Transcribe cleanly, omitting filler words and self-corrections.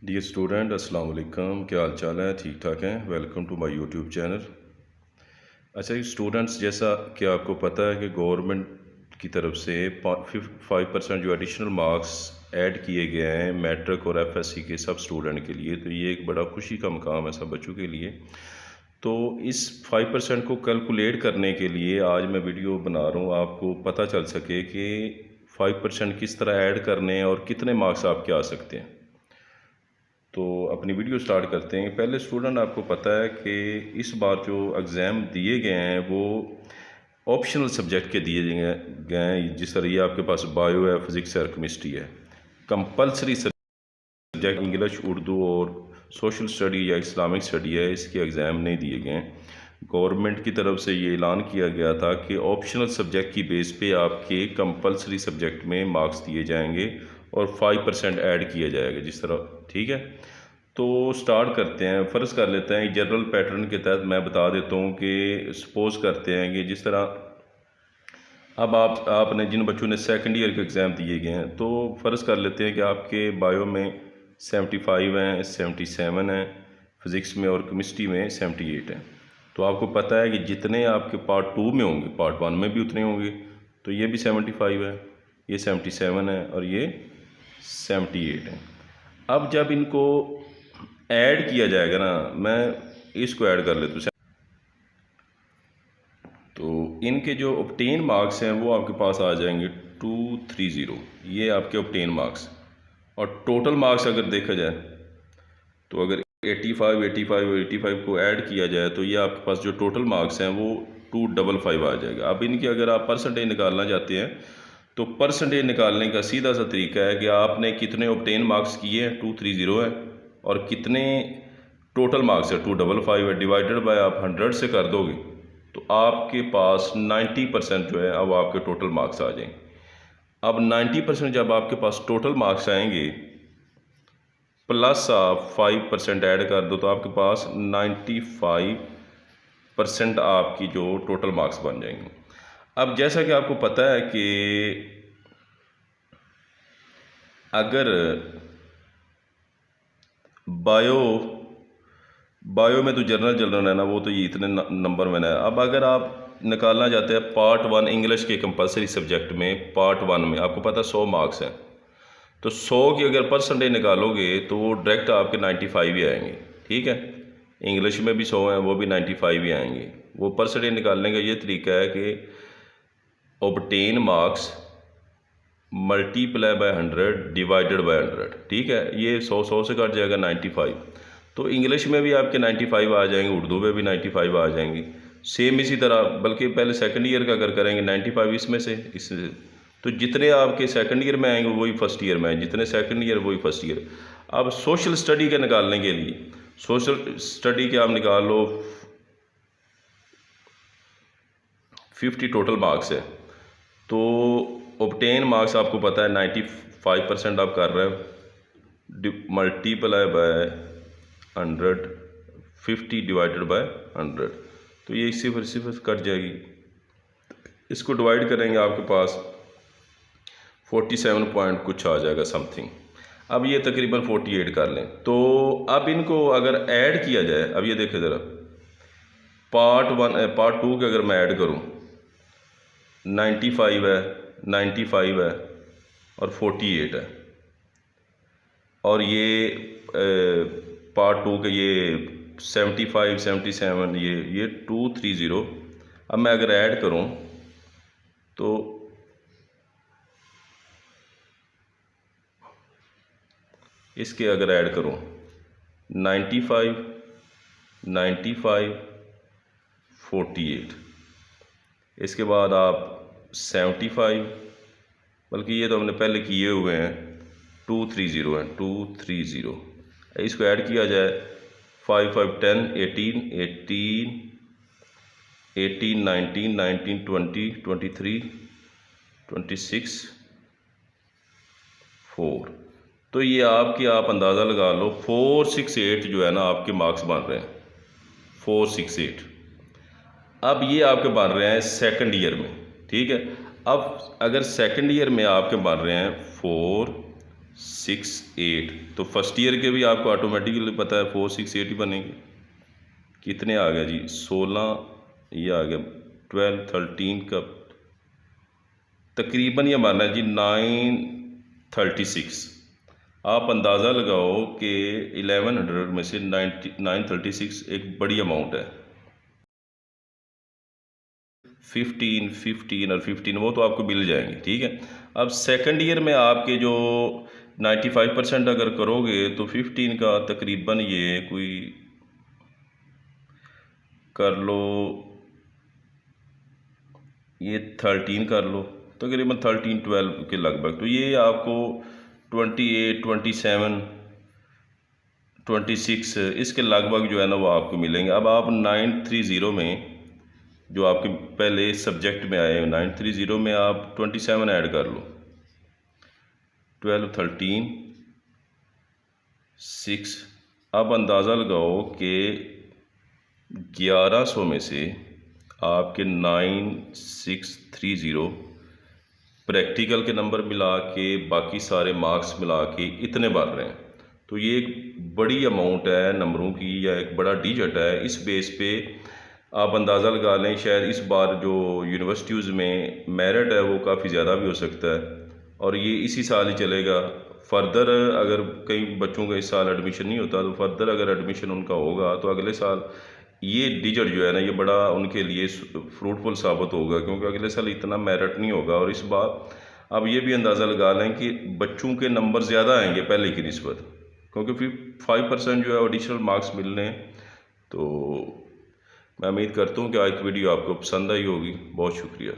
Dear student अस्सलाम वालेकुम, क्या हाल चाल है? ठीक ठाक हैं? Welcome to my YouTube channel. अच्छा स्टूडेंट्स, जैसा कि आपको पता है कि गवर्नमेंट की तरफ से 5% जो एडिशनल मार्क्स ऐड किए गए हैं मैट्रिक और एफएससी के सब स्टूडेंट के लिए, तो ये एक बड़ा खुशी का मकाम है सब बच्चों के लिए। तो इस 5% को कैलकुलेट करने के लिए आज मैं वीडियो बना रहा हूँ, आपको पता चल सके कि 5% किस तरह ऐड करने हैं और कितने मार्क्स आपके आ सकते हैं। तो अपनी वीडियो स्टार्ट करते हैं। पहले स्टूडेंट, आपको पता है कि इस बार जो एग्ज़ाम दिए गए हैं वो ऑप्शनल सब्जेक्ट के दिए गए हैं। जिस तरह ये आपके पास बायो है, फिज़िक्स है, केमिस्ट्री है। कंपलसरी सब्जेक्ट इंग्लिश, उर्दू और सोशल स्टडी या इस्लामिक स्टडी है, इसके एग्ज़ाम नहीं दिए गए हैं। गवर्नमेंट की तरफ से ये ऐलान किया गया था कि ऑप्शनल सब्जेक्ट की बेस पे आपके कंपलसरी सब्जेक्ट में मार्क्स दिए जाएंगे और 5% ऐड किया जाएगा जिस तरह। ठीक है, तो स्टार्ट करते हैं। फ़र्ज़ कर लेते हैं जनरल पैटर्न के तहत मैं बता देता हूँ कि सपोज़ करते हैं कि जिस तरह अब आपने जिन बच्चों ने सेकंड ईयर के एग्ज़ाम दिए गए हैं, तो फ़र्ज़ कर लेते हैं कि आपके बायो में 75 हैं, 77 हैं, फ़िज़िक्स में और केमिस्ट्री में 78 हैं। तो आपको पता है कि जितने आपके पार्ट 2 में होंगे पार्ट 1 में भी उतने होंगे। तो ये भी 75 है, ये 77 है और ये 78 है। अब जब इनको ऐड किया जाएगा ना, मैं इसको ऐड कर लेता हूँ। तो इनके जो ऑब्टेन मार्क्स हैं वो आपके पास आ जाएंगे 230। ये आपके ऑब्टेन मार्क्स। और टोटल मार्क्स अगर देखा जाए तो अगर 85, 85 और 85 को ऐड किया जाए तो ये आपके पास जो टोटल मार्क्स हैं वो 255 आ जाएगा। अब इनकी अगर आप परसेंटेज निकालना चाहते हैं तो परसेंटेज निकालने का सीधा सा तरीका है कि आपने कितने ऑब्टेन मार्क्स किए हैं, 230 है, और कितने टोटल मार्क्स है 255 है, डिवाइडेड बाय आप 100 से कर दोगे तो आपके पास 90% जो है अब आपके टोटल मार्क्स आ जाएंगे। अब 90% जब आपके पास टोटल मार्क्स आएंगे प्लस आप 5% ऐड कर दो तो आपके पास 95% आपकी जो टोटल मार्क्स बन जाएंगे। अब जैसा कि आपको पता है कि अगर बायो में तो जनरल है ना, वो तो ये इतने नंबर में है। अब अगर आप निकालना चाहते हैं पार्ट 1 इंग्लिश के कंपलसरी सब्जेक्ट में, पार्ट 1 में आपको पता है 100 मार्क्स हैं, तो 100 की अगर परसेंटेज निकालोगे तो वो डायरेक्ट आपके 95 ही आएंगे। ठीक है, इंग्लिश में भी 100 हैं, वो भी 95 ही आएंगे। वो परसेंटेज निकालने का ये तरीका है कि obtain marks multiply by 100 divided by 100। ठीक है, ये 100 से कट जाएगा 95। तो इंग्लिश में भी आपके 95 आ जाएंगे, उर्दू में भी 95 आ जाएंगे। सेम इसी तरह, बल्कि पहले सेकंड ईयर का अगर करेंगे 95 इसमें से इससे, तो जितने आपके सेकंड ईयर में आएंगे वही फर्स्ट ईयर में आएंगे, जितने सेकंड ईयर वही फर्स्ट ईयर। अब सोशल स्टडी के निकालने के लिए, सोशल स्टडी के आप निकाल लो 50 टोटल मार्क्स है, तो ऑब्टेन मार्क्स आपको पता है 95% आप कर रहे हो, मल्टीप्लाई बाय 100, 50 डिवाइडेड बाय 100, तो ये सिफर सिफर कट जाएगी। इसको डिवाइड करेंगे आपके पास 47 पॉइंट कुछ आ जाएगा समथिंग। अब ये तकरीबन 48 कर लें। तो अब इनको अगर ऐड किया जाए, अब ये देखें ज़रा, पार्ट 1 पार्ट 2 के अगर मैं ऐड करूँ 95 है, 95 है और 48 है, और ये पार्ट 2 के ये 75, 77, ये 230। अब मैं अगर ऐड करूं तो इसके अगर ऐड करूं 95, 95, 48, इसके बाद आप 75, बल्कि ये तो हमने पहले किए हुए हैं, 230 हैं, 230। इसको ऐड किया जाए 5, 5, 10, 18, 18, 18, 19, 19, 20, 23, 26, 4। तो ये आपकी आप अंदाज़ा लगा लो 468 जो है ना आपके मार्क्स बन रहे हैं, 468। अब ये आपके बन रहे हैं सेकंड ईयर में। ठीक है, अब अगर सेकंड ईयर में आपके बन रहे हैं 4 468, तो फर्स्ट ईयर के भी आपको ऑटोमेटिकली पता है 468 ही बनेंगे। कितने आ गया जी 16, ये आ गया 12, 13 का तकरीबन ये माना जी 936। आप अंदाज़ा लगाओ कि 1100 में से 936 एक बड़ी अमाउंट है। 15 और 15 वो तो आपको मिल जाएंगे, ठीक है। अब सेकंड ईयर में आपके जो 95% अगर करोगे तो 15 का तकरीबन ये कोई कर लो, ये 13 कर लो, तकरीबन 13, 12 के लगभग। तो ये आपको 28, 27, 26 इसके लगभग जो है ना वो आपको मिलेंगे। अब आप 930 में जो आपके पहले सब्जेक्ट में आए 930 में आप 27 ऐड कर लो, 12, 13, 6। अब अंदाज़ा लगाओ कि 1100 में से आपके 9630 प्रैक्टिकल के नंबर मिला के बाकी सारे मार्क्स मिला के इतने बढ़ रहे हैं। तो ये एक बड़ी अमाउंट है नंबरों की, या एक बड़ा डिजिट है। इस बेस पे आप अंदाज़ा लगा लें शायद इस बार जो यूनिवर्सिटीज़ में मेरिट है वो काफ़ी ज़्यादा भी हो सकता है, और ये इसी साल ही चलेगा। फर्दर अगर कई बच्चों का इस साल एडमिशन नहीं होता तो फर्दर अगर एडमिशन उनका होगा तो अगले साल ये डिजिट जो है ना ये बड़ा उनके लिए फ्रूटफुल साबित होगा, क्योंकि अगले साल इतना मेरिट नहीं होगा। और इस बार अब ये भी अंदाज़ा लगा लें कि बच्चों के नंबर ज़्यादा आएंगे पहले की निस्बत, क्योंकि फिर 5% जो है एडिशनल मार्क्स मिलने हैं। तो मैं उम्मीद करता हूँ कि आज की वीडियो आपको पसंद आई होगी। बहुत शुक्रिया।